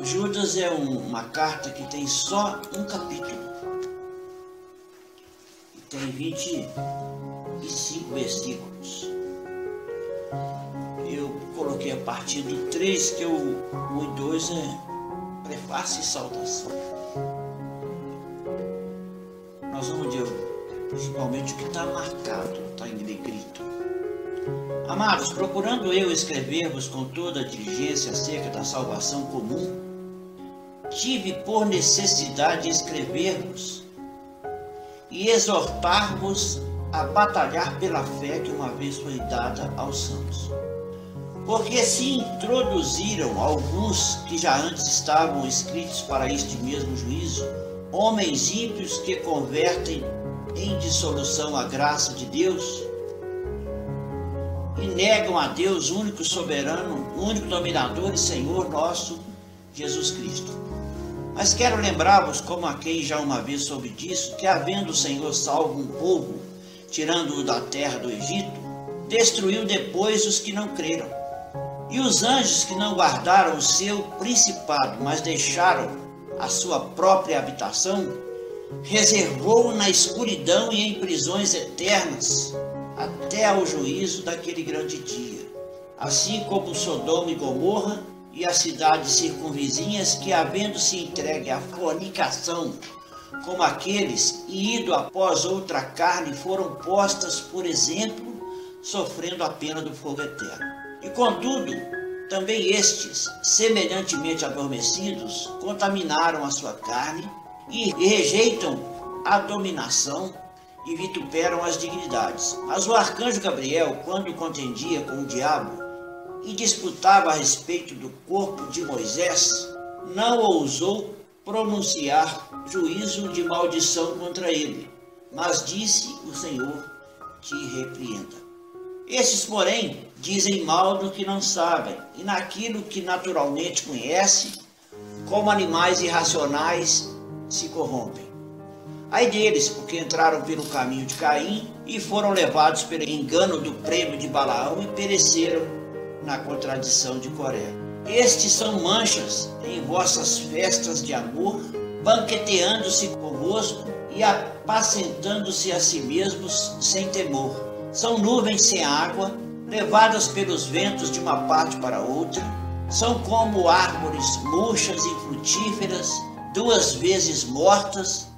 Judas é uma carta que tem só um capítulo. E tem 25 versículos. Eu coloquei a partir do 3, que o 1 e 2 é prefácio e saudação. Nós vamos ler principalmente o que está marcado, está em negrito. Amados, procurando eu escrever-vos com toda a diligência acerca da salvação comum, tive por necessidade escrever-vos e exortar-vos a batalhar pela fé que uma vez foi dada aos santos. Porque se introduziram alguns que já antes estavam escritos para este mesmo juízo, homens ímpios que convertem em dissolução a graça de Deus e negam a Deus, único soberano, único dominador e Senhor nosso, Jesus Cristo. Mas quero lembrar-vos, como a quem já uma vez soube disso, que havendo o Senhor salvo um povo, tirando-o da terra do Egito, destruiu depois os que não creram. E os anjos que não guardaram o seu principado, mas deixaram a sua própria habitação, reservou na escuridão e em prisões eternas, até ao juízo daquele grande dia. Assim como Sodoma e Gomorra e as cidades circunvizinhas, que havendo se entregue à fornicação, como aqueles, e ido após outra carne, foram postas por exemplo, sofrendo a pena do fogo eterno. E contudo, também estes, semelhantemente adormecidos, contaminaram a sua carne e rejeitam a dominação e vituperam as dignidades. Mas o arcanjo Gabriel, quando contendia com o diabo e disputava a respeito do corpo de Moisés, não ousou pronunciar juízo de maldição contra ele, mas disse: o Senhor te repreenda. Esses, porém, dizem mal do que não sabem, e naquilo que naturalmente conhecem, como animais irracionais, se corrompem. Ai deles, porque entraram pelo caminho de Caim e foram levados pelo engano do prêmio de Balaão e pereceram na contradição de Coré. Estes são manchas em vossas festas de amor, banqueteando-se convosco e apacentando-se a si mesmos sem temor. São nuvens sem água, levadas pelos ventos de uma parte para outra. São como árvores murchas e frutíferas, 2 vezes mortas,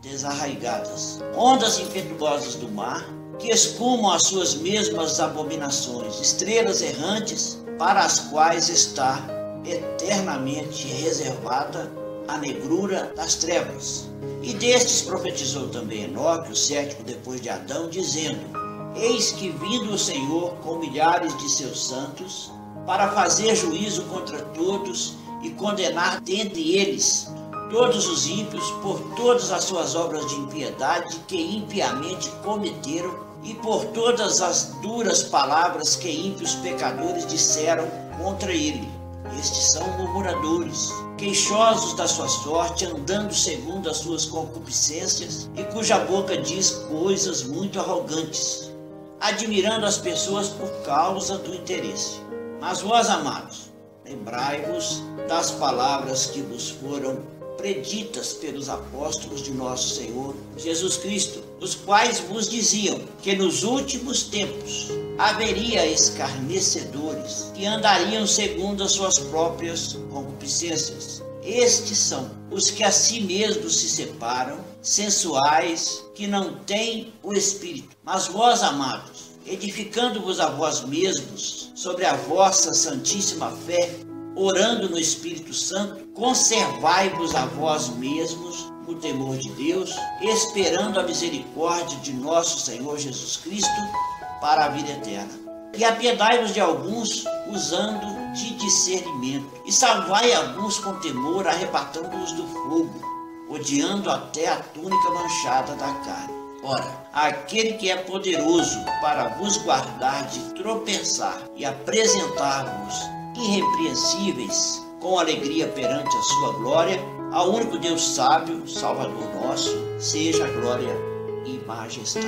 desarraigadas. Ondas impetuosas do mar, que escumam as suas mesmas abominações. Estrelas errantes, para as quais está eternamente reservada a negrura das trevas. E destes profetizou também Enoque, o 7º depois de Adão, dizendo: eis que vindo o Senhor com milhares de seus santos, para fazer juízo contra todos e condenar dentre eles todos os ímpios por todas as suas obras de impiedade que impiamente cometeram e por todas as duras palavras que ímpios pecadores disseram contra ele. Estes são murmuradores, queixosos da sua sorte, andando segundo as suas concupiscências, e cuja boca diz coisas muito arrogantes, admirando as pessoas por causa do interesse. Mas vós, amados, lembrai-vos das palavras que vos foram preditas pelos apóstolos de nosso Senhor Jesus Cristo, os quais vos diziam que nos últimos tempos haveria escarnecedores que andariam segundo as suas próprias concupiscências. Estes são os que a si mesmos se separam, sensuais, que não têm o Espírito. Mas vós, amados, edificando-vos a vós mesmos sobre a vossa santíssima fé, orando no Espírito Santo, conservai-vos a vós mesmos no temor de Deus, esperando a misericórdia de nosso Senhor Jesus Cristo para a vida eterna. E apiedai-vos de alguns, usando de discernimento, e salvai alguns com temor, arrebatando-os do fogo, odiando até a túnica manchada da carne. Ora, aquele que é poderoso para vos guardar de tropeçar e apresentar-vos irrepreensíveis com alegria perante a sua glória, ao único Deus sábio, Salvador nosso, seja a glória e majestade.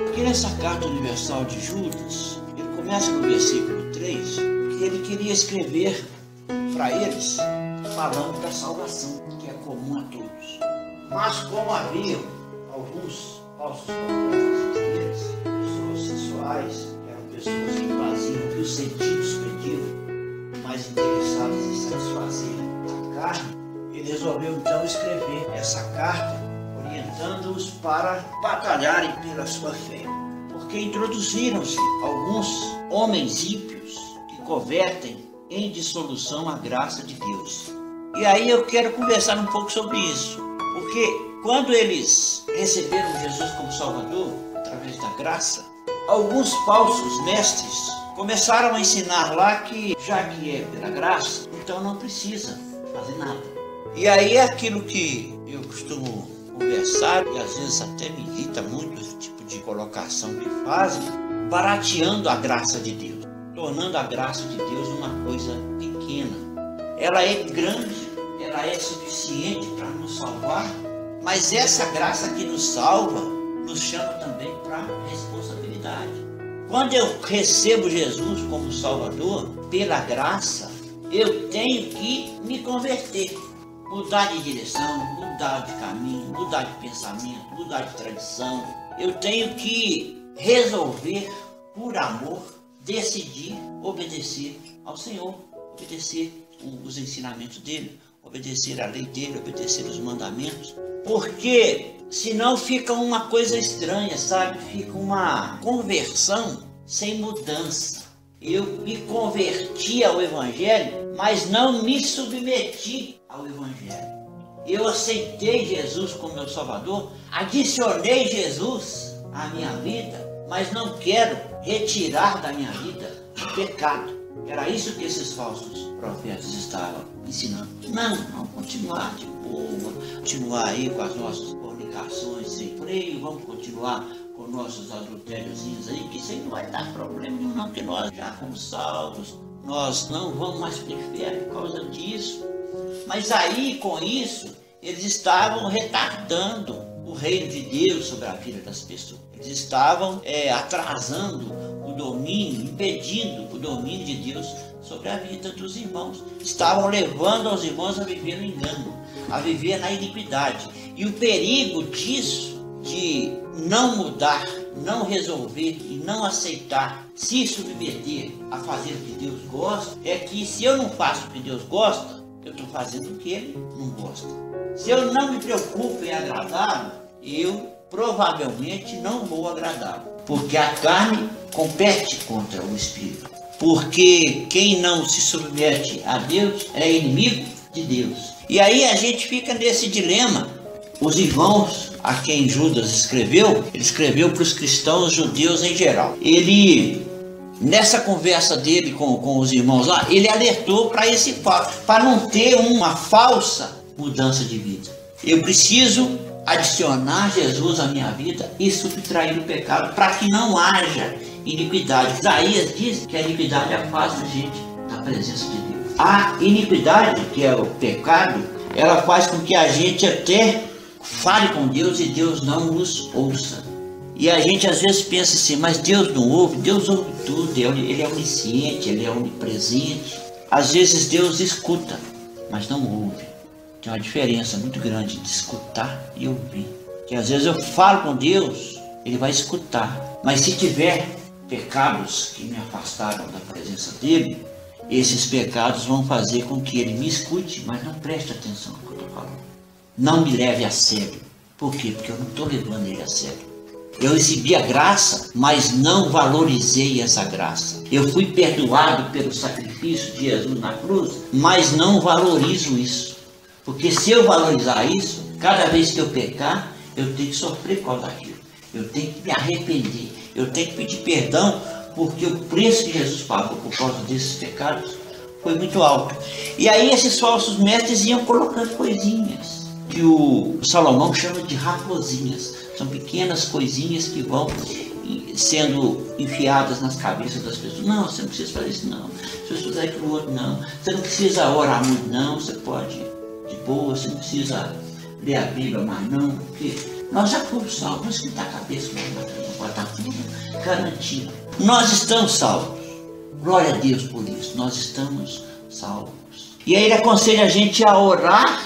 Aqui nessa carta universal de Judas, ele começa no versículo 3, que ele queria escrever para eles, falando da salvação, que é comum a todos. Mas como haviam alguns falsos profetas entre eles, pessoas sensuais, eram pessoas que faziam o que os sentidos pediam, mais interessadas em satisfazer a carne, ele resolveu então escrever essa carta, orientando-os para batalharem pela sua fé. Porque introduziram-se alguns homens ímpios que convertem em dissolução a graça de Deus. E aí eu quero conversar um pouco sobre isso. Porque quando eles receberam Jesus como Salvador, através da graça, alguns falsos mestres começaram a ensinar lá que, já que é pela graça, então não precisa fazer nada. E aí é aquilo que eu costumo conversar, e às vezes até me irrita muito esse tipo de colocação que fazem, barateando a graça de Deus, tornando a graça de Deus uma coisa pequena. Ela é grande, ela é suficiente para nos salvar, mas essa graça que nos salva, nos chama também para responsabilidade. Quando eu recebo Jesus como Salvador, pela graça, eu tenho que me converter, mudar de direção, mudar de caminho, mudar de pensamento, mudar de tradição. Eu tenho que resolver, por amor, decidir obedecer ao Senhor, obedecer os ensinamentos dele, obedecer a lei dele, obedecer os mandamentos, porque senão fica uma coisa estranha, sabe? Fica uma conversão sem mudança. Eu me converti ao Evangelho, mas não me submeti ao Evangelho. Eu aceitei Jesus como meu Salvador, adicionei Jesus à minha vida, mas não quero retirar da minha vida o pecado. Era isso que esses falsos profetas estavam ensinando. Não, continuar de boa, continuar aí com as nossas fornicações sem freio, vamos continuar com nossos adultériozinhos aí, que isso aí não vai dar problema nenhum, não, porque nós já fomos salvos, nós não vamos mais para o inferno por causa disso. Mas aí, com isso, eles estavam retardando o reino de Deus sobre a vida das pessoas. Eles estavam atrasando o domínio, impedindo o domínio de Deus sobre a vida dos irmãos. Estavam levando os irmãos a viver no engano, a viver na iniquidade. E o perigo disso, de não mudar, não resolver e não aceitar, se submeter a fazer o que Deus gosta, é que se eu não faço o que Deus gosta, eu estou fazendo o que Ele não gosta. Se eu não me preocupo em agradá-lo, eu provavelmente não vou agradá-lo. Porque a carne compete contra o Espírito. Porque quem não se submete a Deus é inimigo de Deus. E aí a gente fica nesse dilema. Os irmãos a quem Judas escreveu, ele escreveu para os cristãos judeus em geral. Ele, nessa conversa dele com os irmãos lá, ele alertou para esse fato, para não ter uma falsa mudança de vida. Eu preciso adicionar Jesus à minha vida e subtrair o pecado para que não haja iniquidade. Isaías diz que a iniquidade afasta a gente da presença de Deus. A iniquidade, que é o pecado, ela faz com que a gente até fale com Deus e Deus não nos ouça. E a gente às vezes pensa assim, mas Deus não ouve? Deus ouve tudo, Ele é onisciente, Ele é onipresente. Às vezes Deus escuta, mas não ouve. Tem uma diferença muito grande de escutar e ouvir. Que às vezes eu falo com Deus, Ele vai escutar. Mas se tiver pecados que me afastaram da presença dEle, esses pecados vão fazer com que Ele me escute, mas não preste atenção no que eu estou falando. Não me leve a sério. Por quê? Porque eu não estou levando Ele a sério. Eu recebi a graça, mas não valorizei essa graça. Eu fui perdoado pelo sacrifício de Jesus na cruz, mas não valorizo isso. Porque se eu valorizar isso, cada vez que eu pecar, eu tenho que sofrer por causa daquilo. Eu tenho que me arrepender. Eu tenho que pedir perdão, porque o preço que Jesus pagou por causa desses pecados foi muito alto. E aí esses falsos mestres iam colocando coisinhas que o Salomão chama de raposinhas. São pequenas coisinhas que vão sendo enfiadas nas cabeças das pessoas. Não, você não precisa fazer isso não. Você precisa fazer aquilo outro não. Você não precisa orar muito não. Você pode de boa, você não precisa ler a Bíblia mais não. Porque nós já fomos salvos, que está a cabeça não pode estar tudo garantido. Nós estamos salvos. Glória a Deus por isso. Nós estamos salvos. E aí ele aconselha a gente a orar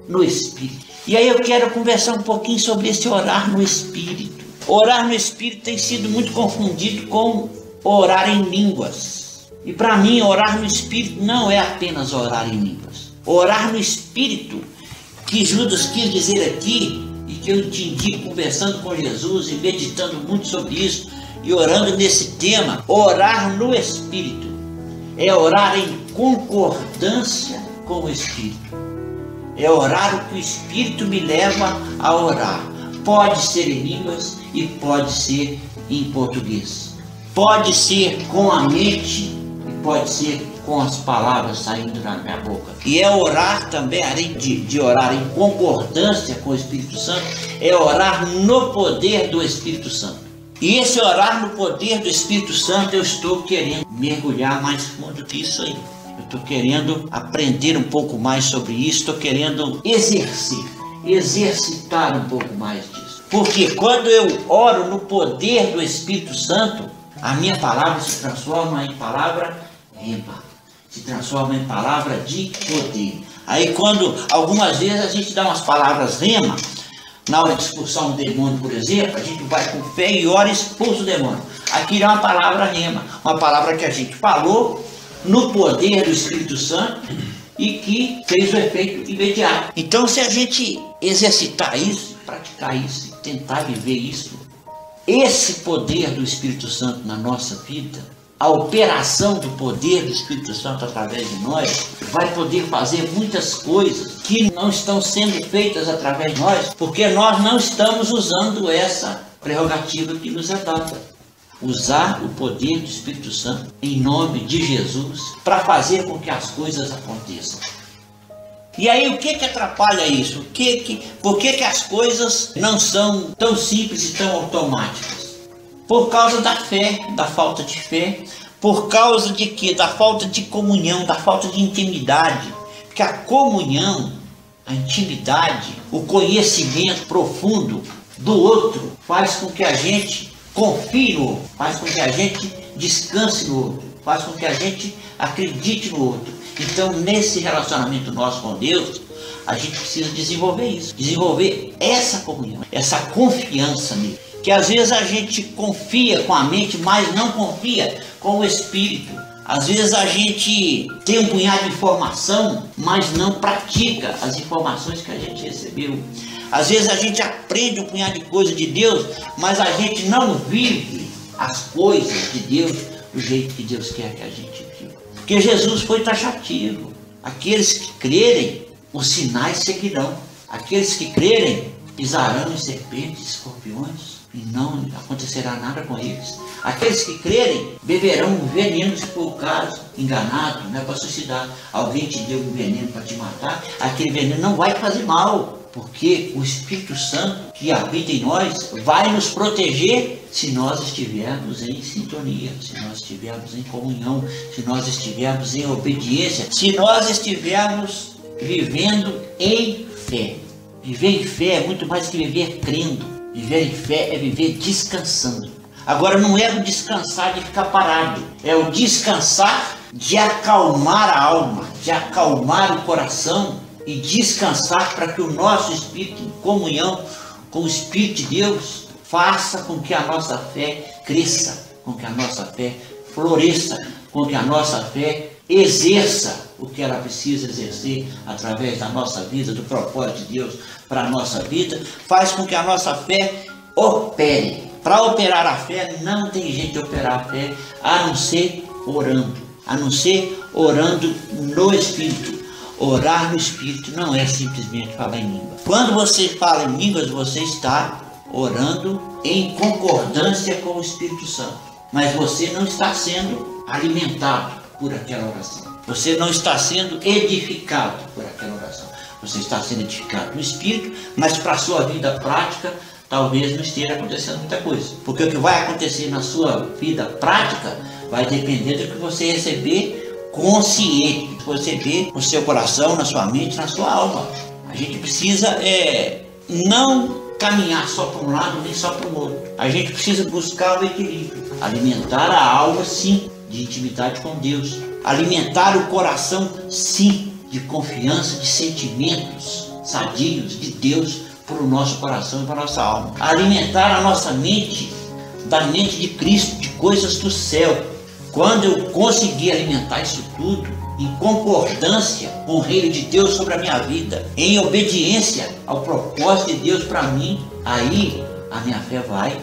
no Espírito. E aí eu quero conversar um pouquinho sobre esse orar no Espírito. Orar no Espírito tem sido muito confundido com orar em línguas. E para mim, orar no Espírito não é apenas orar em línguas. Orar no Espírito, que Judas quis dizer aqui, e que eu entendi conversando com Jesus e meditando muito sobre isso, e orando nesse tema, orar no Espírito é orar em concordância com o Espírito. É orar o que o Espírito me leva a orar. Pode ser em línguas e pode ser em português. Pode ser com a mente e pode ser com as palavras saindo da minha boca. E é orar também, além de orar em concordância com o Espírito Santo, é orar no poder do Espírito Santo. E esse orar no poder do Espírito Santo, eu estou querendo mergulhar mais fundo que isso aí. Eu estou querendo aprender um pouco mais sobre isso, estou querendo exercitar um pouco mais disso. Porque quando eu oro no poder do Espírito Santo, a minha palavra se transforma em palavra rema, se transforma em palavra de poder. Aí quando algumas vezes a gente dá umas palavras rema, na hora de expulsar um demônio, por exemplo, a gente vai com fé e ora e expulsa o demônio. Aqui é uma palavra rema, uma palavra que a gente falou no poder do Espírito Santo e que fez o efeito imediato. Então, se a gente exercitar isso, praticar isso, tentar viver isso, esse poder do Espírito Santo na nossa vida, a operação do poder do Espírito Santo através de nós, vai poder fazer muitas coisas que não estão sendo feitas através de nós, porque nós não estamos usando essa prerrogativa que nos é dada. Usar o poder do Espírito Santo em nome de Jesus para fazer com que as coisas aconteçam. E aí o que atrapalha isso? Por que as coisas não são tão simples e tão automáticas? Por causa da fé, da falta de fé. Por causa de quê? Da falta de comunhão, da falta de intimidade. Porque a comunhão, a intimidade, o conhecimento profundo do outro faz com que a gente confie no outro, faz com que a gente descanse no outro, faz com que a gente acredite no outro. Então, nesse relacionamento nosso com Deus, a gente precisa desenvolver isso, desenvolver essa comunhão, essa confiança nele. Que às vezes a gente confia com a mente, mas não confia com o Espírito. Às vezes a gente tem um punhado de informação, mas não pratica as informações que a gente recebeu. Às vezes a gente aprende um punhado de coisas de Deus, mas a gente não vive as coisas de Deus do jeito que Deus quer que a gente viva. Porque Jesus foi taxativo. Aqueles que crerem, os sinais seguirão. Aqueles que crerem, pisarão em serpentes, escorpiões, e não acontecerá nada com eles. Aqueles que crerem, beberão um veneno se for o caso, enganado, não é para suicidar. Alguém te deu um veneno para te matar, aquele veneno não vai te fazer mal. Porque o Espírito Santo que habita em nós vai nos proteger se nós estivermos em sintonia, se nós estivermos em comunhão, se nós estivermos em obediência, se nós estivermos vivendo em fé. Viver em fé é muito mais que viver crendo. Viver em fé é viver descansando. Agora não é o descansar de ficar parado, é o descansar de acalmar a alma, de acalmar o coração, e descansar para que o nosso espírito, em comunhão com o Espírito de Deus, faça com que a nossa fé cresça, com que a nossa fé floresça, com que a nossa fé exerça o que ela precisa exercer através da nossa vida, do propósito de Deus para a nossa vida, faz com que a nossa fé opere. Para operar a fé, não tem jeito de operar a fé a não ser orando no Espírito. Orar no Espírito não é simplesmente falar em língua. Quando você fala em línguas, você está orando em concordância com o Espírito Santo. Mas você não está sendo alimentado por aquela oração. Você não está sendo edificado por aquela oração. Você está sendo edificado no Espírito, mas para a sua vida prática, talvez não esteja acontecendo muita coisa. Porque o que vai acontecer na sua vida prática vai depender do que você receber consciente, você vê no seu coração, na sua mente, na sua alma. A gente precisa não caminhar só para um lado nem só para o outro. A gente precisa buscar o equilíbrio, alimentar a alma sim, de intimidade com Deus, alimentar o coração sim, de confiança, de sentimentos sadios de Deus para o nosso coração e para a nossa alma. Alimentar a nossa mente da mente de Cristo, de coisas do céu. Quando eu conseguir alimentar isso tudo em concordância com o reino de Deus sobre a minha vida, em obediência ao propósito de Deus para mim, aí a minha fé vai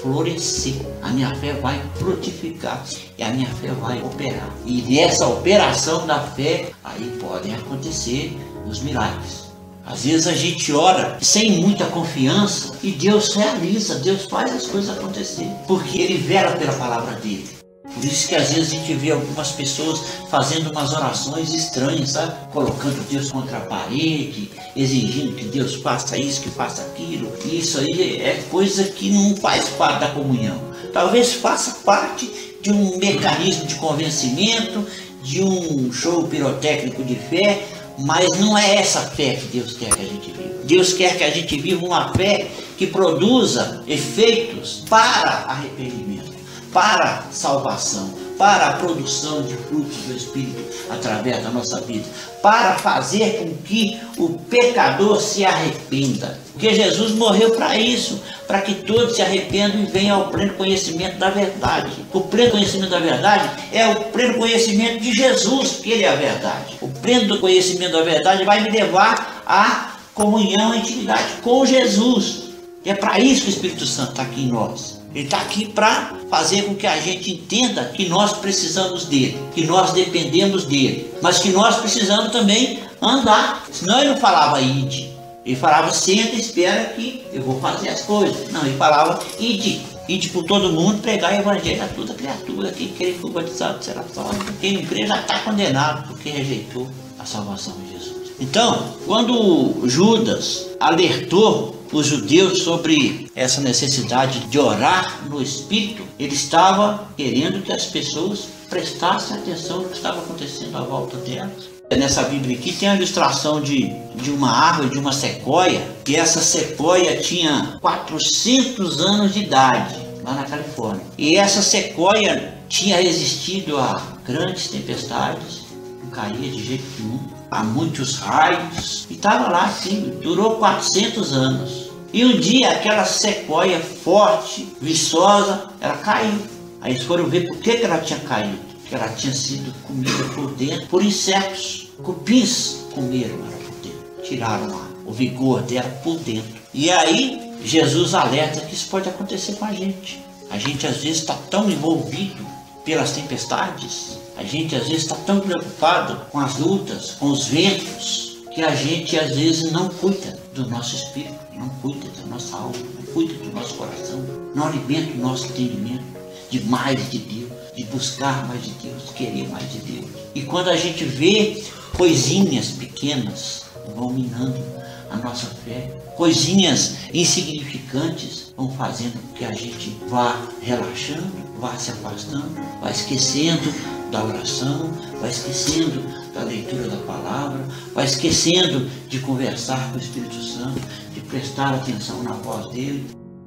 florescer, a minha fé vai frutificar e a minha fé vai operar. E nessa operação da fé, aí podem acontecer os milagres. Às vezes a gente ora sem muita confiança e Deus realiza, Deus faz as coisas acontecer, porque Ele vela pela palavra dEle. Por isso que às vezes a gente vê algumas pessoas fazendo umas orações estranhas, sabe? Colocando Deus contra a parede, exigindo que Deus faça isso, que faça aquilo. E isso aí é coisa que não faz parte da comunhão. Talvez faça parte de um mecanismo de convencimento, de um show pirotécnico de fé, mas não é essa fé que Deus quer que a gente viva. Deus quer que a gente viva uma fé que produza efeitos para arrependimento, para salvação, para a produção de frutos do Espírito através da nossa vida, para fazer com que o pecador se arrependa. Porque Jesus morreu para isso, para que todos se arrependam e venham ao pleno conhecimento da verdade. O pleno conhecimento da verdade é o pleno conhecimento de Jesus, que Ele é a verdade. O pleno conhecimento da verdade vai me levar à comunhão e intimidade com Jesus. E é para isso que o Espírito Santo está aqui em nós. Ele está aqui para fazer com que a gente entenda que nós precisamos dele, que nós dependemos dele, mas que nós precisamos também andar. Senão ele não falava ide, ele falava senta e espera que eu vou fazer as coisas. Não, ele falava ide por todo mundo, pregar o evangelho a toda criatura. Quem querer for batizado será salvo. Quem não crê já está condenado, porque rejeitou a salvação de Jesus. Então, quando Judas alertou os judeus sobre essa necessidade de orar no Espírito, ele estava querendo que as pessoas prestassem atenção no que estava acontecendo à volta delas. Nessa Bíblia aqui tem a ilustração de uma árvore, de uma sequoia, e essa sequoia tinha 400 anos de idade, lá na Califórnia. E essa sequoia tinha resistido a grandes tempestades, não caía de jeito nenhum, a muitos raios, e estava lá assim, durou 400 anos. E um dia aquela sequoia forte, viçosa, ela caiu. Aí eles foram ver por que ela tinha caído. Porque ela tinha sido comida por dentro por insetos. Cupins comeram ela por dentro, tiraram o vigor dela por dentro. E aí Jesus alerta que isso pode acontecer com a gente. A gente às vezes está tão envolvido pelas tempestades, a gente às vezes está tão preocupado com as lutas, com os ventos, que a gente às vezes não cuida do nosso espírito, não cuida da nossa alma, não cuida do nosso coração, não alimenta o nosso entendimento de mais de Deus, de buscar mais de Deus, de querer mais de Deus. E quando a gente vê coisinhas pequenas vão minando a nossa fé, coisinhas insignificantes vão fazendo com que a gente vá relaxando, vá se afastando, vá esquecendo da oração, vai esquecendo da leitura da palavra, vai esquecendo de conversar com o Espírito Santo, de prestar atenção na voz dele.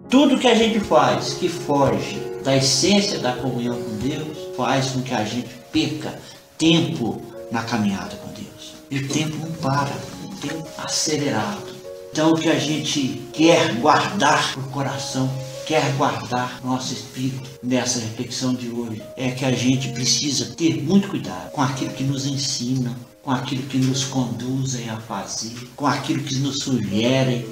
Tudo que a gente faz que foge da essência da comunhão com Deus faz com que a gente perca tempo na caminhada com Deus. E o tempo não para, o tempo acelerado. Então o que a gente quer guardar no coração, quer guardar nosso espírito nessa reflexão de hoje, é que a gente precisa ter muito cuidado com aquilo que nos ensina, com aquilo que nos conduzem a fazer, com aquilo que nos sugerem.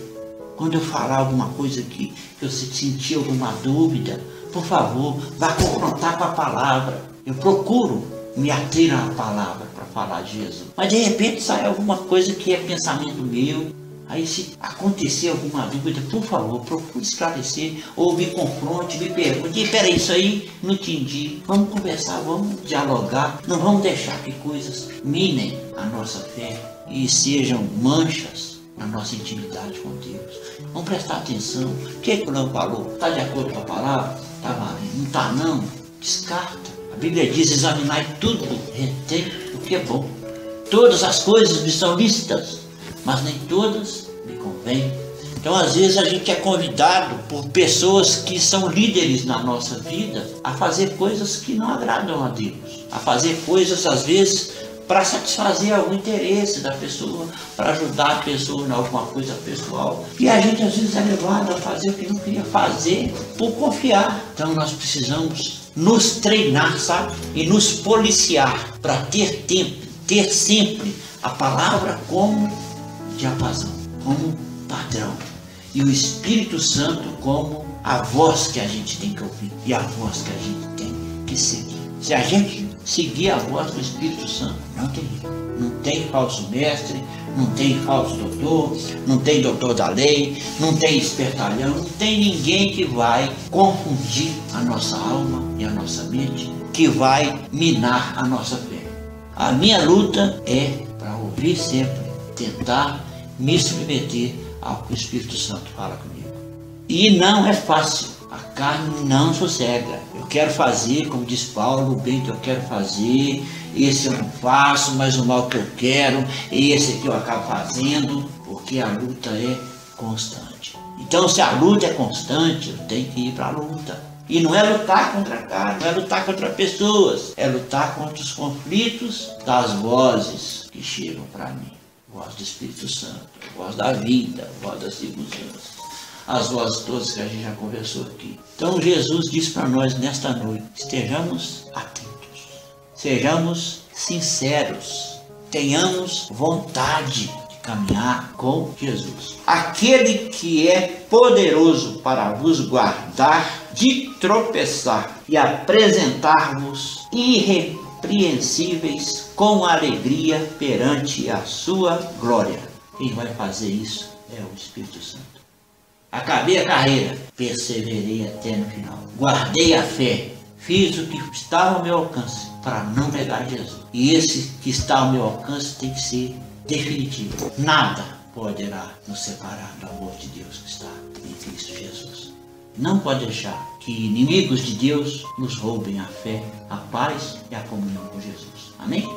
Quando eu falar alguma coisa aqui, que eu sentir alguma dúvida, por favor, vá confrontar com a palavra. Eu procuro me ater à palavra para falar de Jesus. Mas de repente sai alguma coisa que é pensamento meu. Aí se acontecer alguma dúvida, por favor, procure esclarecer, ou me confronte, me pergunte, espera, isso aí não entendi. Vamos conversar, vamos dialogar, não vamos deixar que coisas minem a nossa fé e sejam manchas na nossa intimidade com Deus. Vamos prestar atenção. O que o Fulano falou? Está de acordo com a palavra? Está valendo? Não está não? Descarta. A Bíblia diz, examinai tudo, retém o que é bom. Todas as coisas me são lícitas, mas nem todas me convêm. Então às vezes a gente é convidado por pessoas que são líderes na nossa vida a fazer coisas que não agradam a Deus, a fazer coisas às vezes para satisfazer algum interesse da pessoa, para ajudar a pessoa em alguma coisa pessoal. E a gente às vezes é levado a fazer o que não queria fazer por confiar. Então nós precisamos nos treinar, sabe? E nos policiar para ter tempo, ter sempre a palavra como diapasão, como padrão. E o Espírito Santo como a voz que a gente tem que ouvir e a voz que a gente tem que seguir. Se a gente seguir a voz do Espírito Santo, não tem jeito. Não tem falso mestre, não tem falso doutor, não tem doutor da lei, não tem espertalhão, não tem ninguém que vai confundir a nossa alma e a nossa mente, que vai minar a nossa fé. A minha luta é para ouvir sempre, tentar me submeter ao que o Espírito Santo fala comigo. E não é fácil, a carne não sossega. Eu quero fazer, como diz Paulo, o bem que eu quero fazer, esse eu não faço, mas o mal que eu quero, esse que eu acabo fazendo, porque a luta é constante. Então, se a luta é constante, eu tenho que ir para a luta. E não é lutar contra a carne, não é lutar contra pessoas, é lutar contra os conflitos das vozes que chegam para mim. Voz do Espírito Santo, voz da vida, voz das circunstâncias, as vozes todas que a gente já conversou aqui. Então Jesus diz para nós nesta noite, estejamos atentos, sejamos sinceros, tenhamos vontade de caminhar com Jesus. Aquele que é poderoso para vos guardar de tropeçar e apresentar-vos irrepreensíveis com alegria perante a sua glória. Quem vai fazer isso é o Espírito Santo. Acabei a carreira, perseverei até no final. Guardei a fé, fiz o que estava ao meu alcance para não negar Jesus. E esse que está ao meu alcance tem que ser definitivo. Nada poderá nos separar do amor de Deus que está em Cristo Jesus. Não pode deixar que inimigos de Deus nos roubem a fé, a paz e a comunhão com Jesus. Amém?